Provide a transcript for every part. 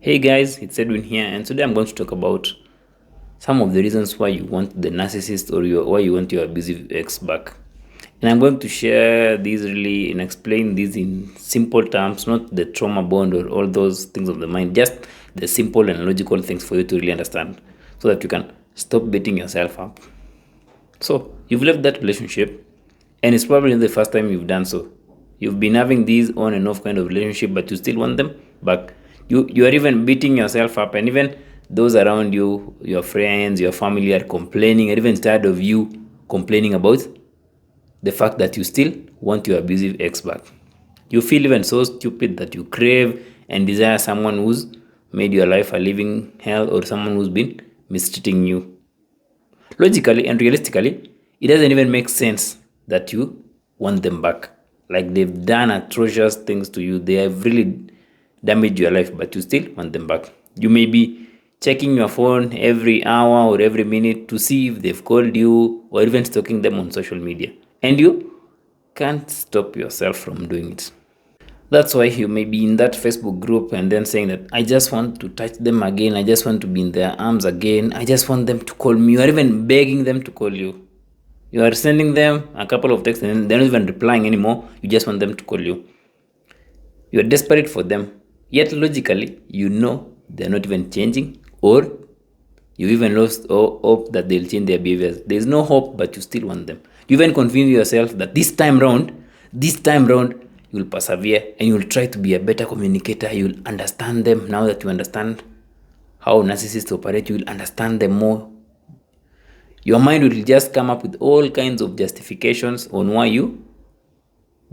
Hey guys, it's Edwin here, and today I'm going to talk about some of the reasons why you want the narcissist or why you want your abusive ex back. And I'm going to share these really and explain these in simple terms, not the trauma bond or all those things of the mind, just the simple and logical things for you to really understand so that you can stop beating yourself up. So, you've left that relationship, and it's probably not the first time you've done so. You've been having these on and off kind of relationship, but you still want them back. You are even beating yourself up, and even those around you, your friends, your family, are complaining, or even tired of you complaining about the fact that you still want your abusive ex back. You feel even so stupid that you crave and desire someone who's made your life a living hell, or someone who's been mistreating you. Logically and realistically, it doesn't even make sense that you want them back. Like, they've done atrocious things to you, they have really damaged your life, but you still want them back. You may be checking your phone every hour or every minute to see if they've called you, or even stalking them on social media, and you can't stop yourself from doing it. That's why you may be in that Facebook group and then saying that I just want to touch them again, I just want to be in their arms again, I just want them to call me. You are even begging them to call you. You are sending them a couple of texts and they're not even replying anymore. You just want them to call you. You are desperate for them, yet logically you know they're not even changing, or you even lost hope that they'll change their behaviors. There's no hope, but you still want them. You even convince yourself that this time round, you'll persevere and you'll try to be a better communicator. You'll understand them. Now that you understand how narcissists operate, you'll understand them more. Your mind will just come up with all kinds of justifications on why you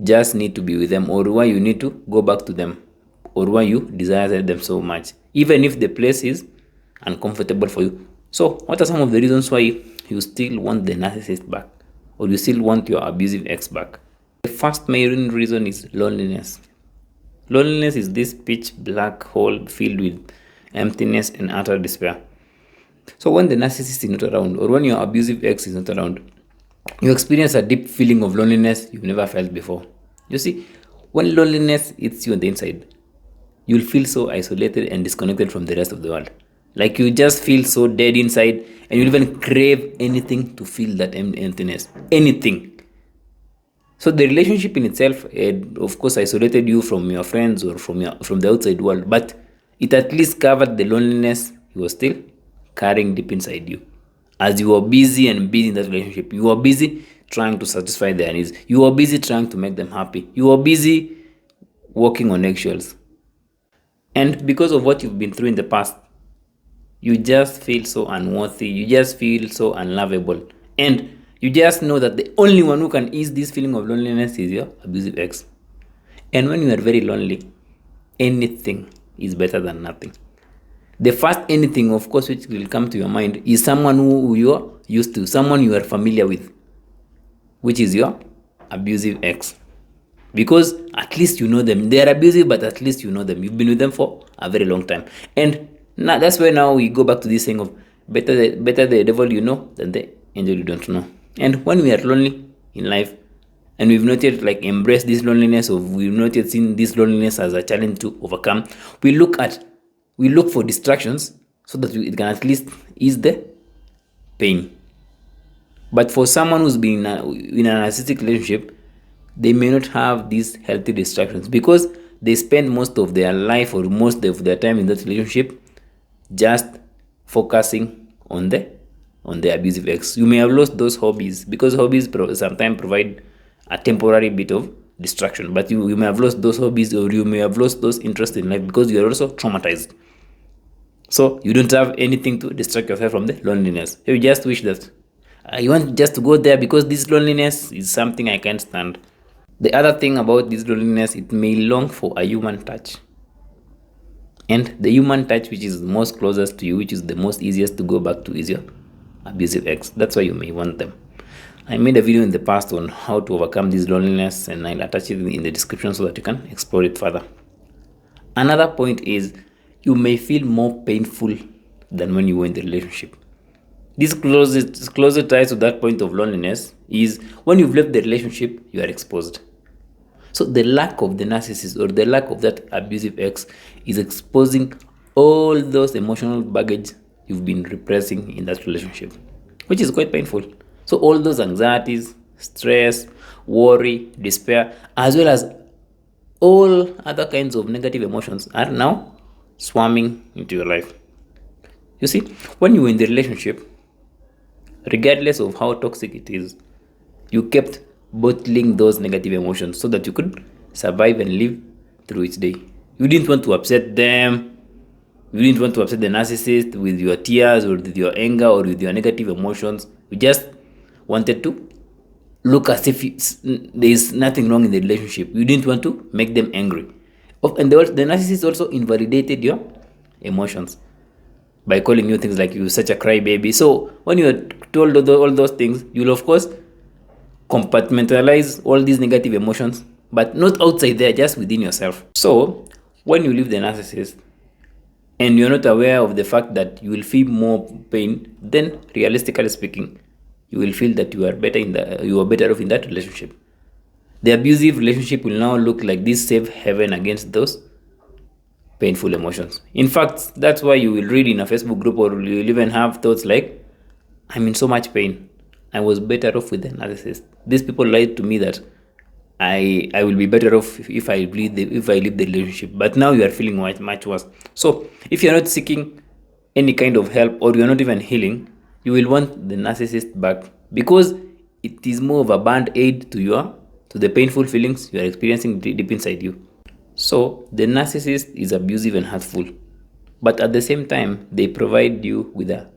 just need to be with them, or why you need to go back to them, or why you desire them so much, even if the place is uncomfortable for you. So, what are some of the reasons why you still want the narcissist back, or you still want your abusive ex back? The first main reason is loneliness. Loneliness is this pitch black hole filled with emptiness and utter despair. So when the narcissist is not around, or when your abusive ex is not around, you experience a deep feeling of loneliness you've never felt before. You see, when loneliness hits you on the inside, you'll feel so isolated and disconnected from the rest of the world. Like, you just feel so dead inside, and you'll even crave anything to feel that emptiness. Anything. So the relationship in itself had, of course, isolated you from your friends or from the outside world, but it at least covered the loneliness you were still carrying deep inside you. As you were busy in that relationship, you were busy trying to satisfy their needs. You were busy trying to make them happy. You were busy walking on eggshells. And because of what you've been through in the past, you just feel so unworthy. You just feel so unlovable. And you just know that the only one who can ease this feeling of loneliness is your abusive ex. And when you are very lonely, anything is better than nothing. The first anything, of course, which will come to your mind is someone who you are used to, someone you are familiar with, which is your abusive ex. Because at least you know them. They are abusive, but at least you know them. You've been with them for a very long time. And now that's where now we go back to this saying of better the devil you know than the angel you don't know. And when we are lonely in life, and we've not yet embraced this loneliness, or we've not yet seen this loneliness as a challenge to overcome, we look for distractions so that it can at least ease the pain. But for someone who's been in a narcissistic relationship, they may not have these healthy distractions, because they spend most of their life or most of their time in that relationship just focusing on the abusive ex. You may have lost those hobbies, because hobbies sometimes provide a temporary bit of distraction, but you may have lost those hobbies, or you may have lost those interests in life because you are also traumatized. So you don't have anything to distract yourself from the loneliness. You just wish that you want just to go there, because this loneliness is something I can't stand. The other thing about this loneliness, it may long for a human touch. And the human touch which is most closest to you, which is the most easiest to go back to, is your abusive ex. That's why you may want them. I made a video in the past on how to overcome this loneliness, and I'll attach it in the description so that you can explore it further. Another point is, you may feel more painful than when you were in the relationship. This closer ties to that point of loneliness is when you've left the relationship, you are exposed. So the lack of the narcissist, or the lack of that abusive ex, is exposing all those emotional baggage you've been repressing in that relationship, which is quite painful. So all those anxieties, stress, worry, despair, as well as all other kinds of negative emotions are now swarming into your life. You see, when you were in the relationship, regardless of how toxic it is, you kept bottling those negative emotions so that you could survive and live through each day. You didn't want to upset them. You didn't want to upset the narcissist with your tears or with your anger or with your negative emotions. You just wanted to look as if there is nothing wrong in the relationship. You didn't want to make them angry. And the narcissist also invalidated your emotions by calling you things like you're such a crybaby. So when you're told all those things, you'll of course compartmentalize all these negative emotions, but not outside there, just within yourself. So when you leave the narcissist and you're not aware of the fact that you will feel more pain, then realistically speaking, you will feel that you are better off in that relationship. The abusive relationship will now look like this safe haven against those painful emotions. In fact, that's why you will read in a Facebook group, or you will even have thoughts like, I'm in so much pain. I was better off with the narcissist. These people lied to me that I will be better off if I leave the relationship. But now you are feeling much worse. So if you're not seeking any kind of help, or you're not even healing, you will want the narcissist back, because it is more of a band-aid to the painful feelings you are experiencing deep inside you. So the narcissist is abusive and hurtful, but at the same time, they provide you with a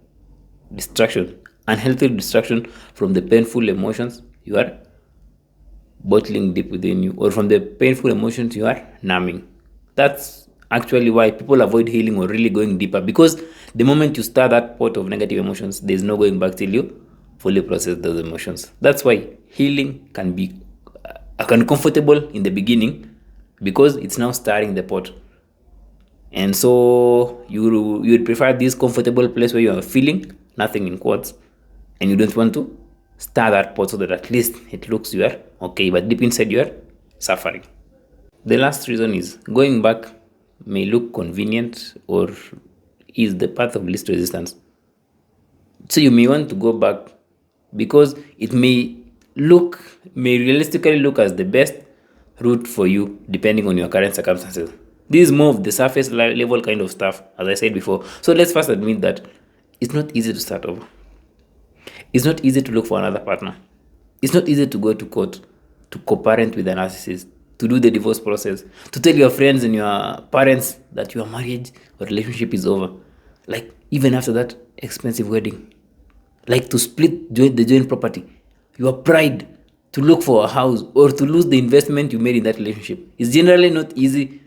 distraction, unhealthy distraction from the painful emotions you are bottling deep within you, or from the painful emotions you are numbing. That's actually why people avoid healing or really going deeper, because the moment you start that pot of negative emotions, there's no going back till you fully process those emotions. That's why healing can be uncomfortable in the beginning, because it's now stirring the pot. And so you would prefer this comfortable place where you are feeling nothing in quotes, and you don't want to stir that pot so that at least it looks you are okay, but deep inside you are suffering. The last reason is going back may look convenient, or is the path of least resistance. So you may want to go back because it may realistically look as the best route for you depending on your current circumstances. This is more of the surface level kind of stuff, as I said before. So let's first admit that it's not easy to start over. It's not easy to look for another partner. It's not easy to go to court, to co-parent with a narcissist, to do the divorce process, to tell your friends and your parents that your marriage or relationship is over. Like, even after that expensive wedding. Like, to split the joint property. Your pride to look for a house, or to lose the investment you made in that relationship. It's generally not easy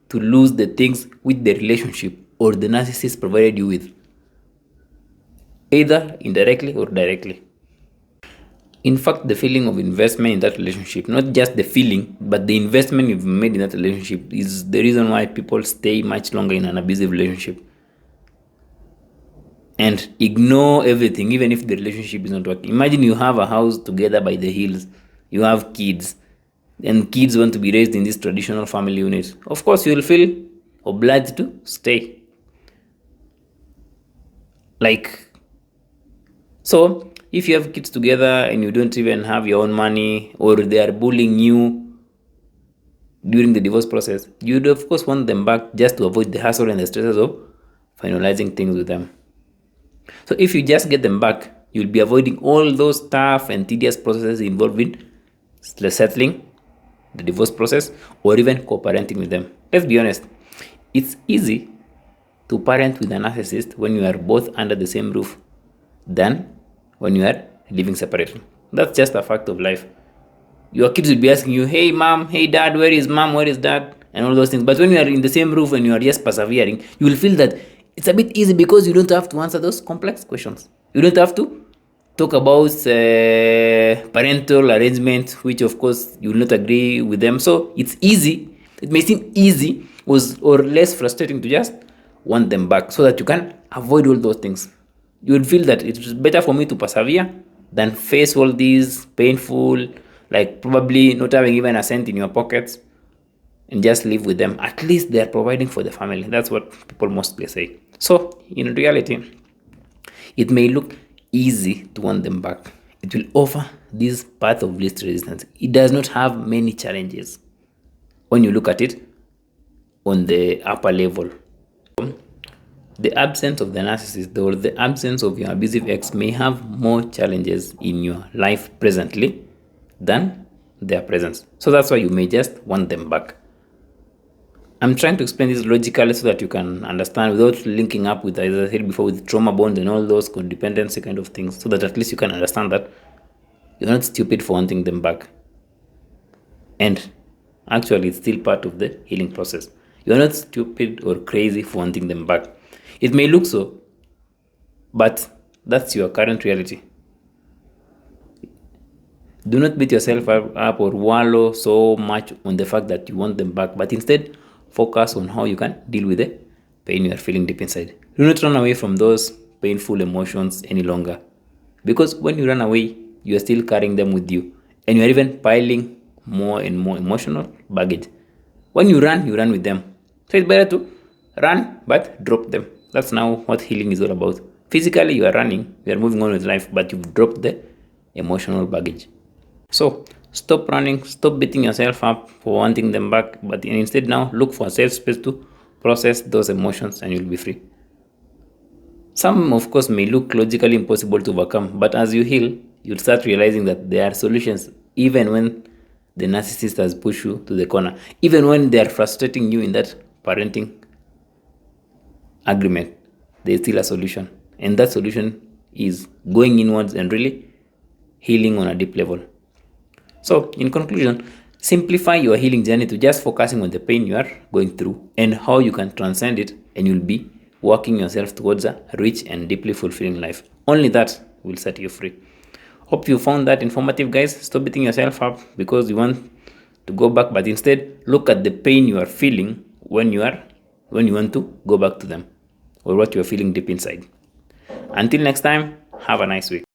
to lose the things with the relationship or the narcissist provided you with, either indirectly or directly. In fact, the feeling of investment in that relationship, not just the feeling, but the investment you've made in that relationship, is the reason why people stay much longer in an abusive relationship and ignore everything, even if the relationship is not working. Imagine you have a house together by the hills, you have kids, and kids want to be raised in this traditional family unit. Of course, you will feel obliged to stay. So if you have kids together and you don't even have your own money, or they are bullying you during the divorce process, you'd of course want them back just to avoid the hassle and the stresses of finalizing things with them. So if you just get them back, you'll be avoiding all those tough and tedious processes involved in settling the divorce process, or even co-parenting with them. Let's be honest, it's easy to parent with a narcissist when you are both under the same roof than when you are living separately. That's just a fact of life. Your kids will be asking you, hey mom, hey dad, where is mom, where is dad, and all those things. But when you are in the same roof and you are just persevering, you will feel that it's a bit easy, because you don't have to answer those complex questions. You don't have to talk about parental arrangement, which of course you will not agree with them. So it's easy. It may seem easy or less frustrating to just want them back, so that you can avoid all those things. You would feel that it's better for me to persevere than face all these painful, like probably not having even a cent in your pockets, and just live with them. At least they are providing for the family. That's what people mostly say. So in reality, it may look easy to want them back. It will offer this path of least resistance. It does not have many challenges when you look at it on the upper level. The absence of the narcissist or the absence of your abusive ex may have more challenges in your life presently than their presence. So that's why you may just want them back. I'm trying to explain this logically so that you can understand without linking up with, as I said before, with trauma bonds and all those codependency kind of things, so that at least you can understand that you're not stupid for wanting them back. And actually, it's still part of the healing process. You're not stupid or crazy for wanting them back. It may look so, but that's your current reality. Do not beat yourself up or wallow so much on the fact that you want them back, but instead focus on how you can deal with the pain you are feeling deep inside. Do not run away from those painful emotions any longer, because when you run away, you are still carrying them with you, and you are even piling more and more emotional baggage. When you run with them. So it's better to run but drop them. That's now what healing is all about. Physically, you are running, you are moving on with life, but you've dropped the emotional baggage. So stop running, stop beating yourself up for wanting them back, but instead now look for a safe space to process those emotions and you'll be free. Some, of course, may look logically impossible to overcome, but as you heal, you'll start realizing that there are solutions even when the narcissist has pushed you to the corner, even when they are frustrating you in that parenting agreement. There's still a solution, and that solution is going inwards and really healing on a deep level. So in conclusion, simplify your healing journey to just focusing on the pain you are going through and how you can transcend it, and you'll be working yourself towards a rich and deeply fulfilling life. Only that will set you free. Hope you found that informative, guys. Stop beating yourself up because you want to go back, but instead look at the pain you are feeling when you want to go back to them, or what you are feeling deep inside. Until next time, have a nice week.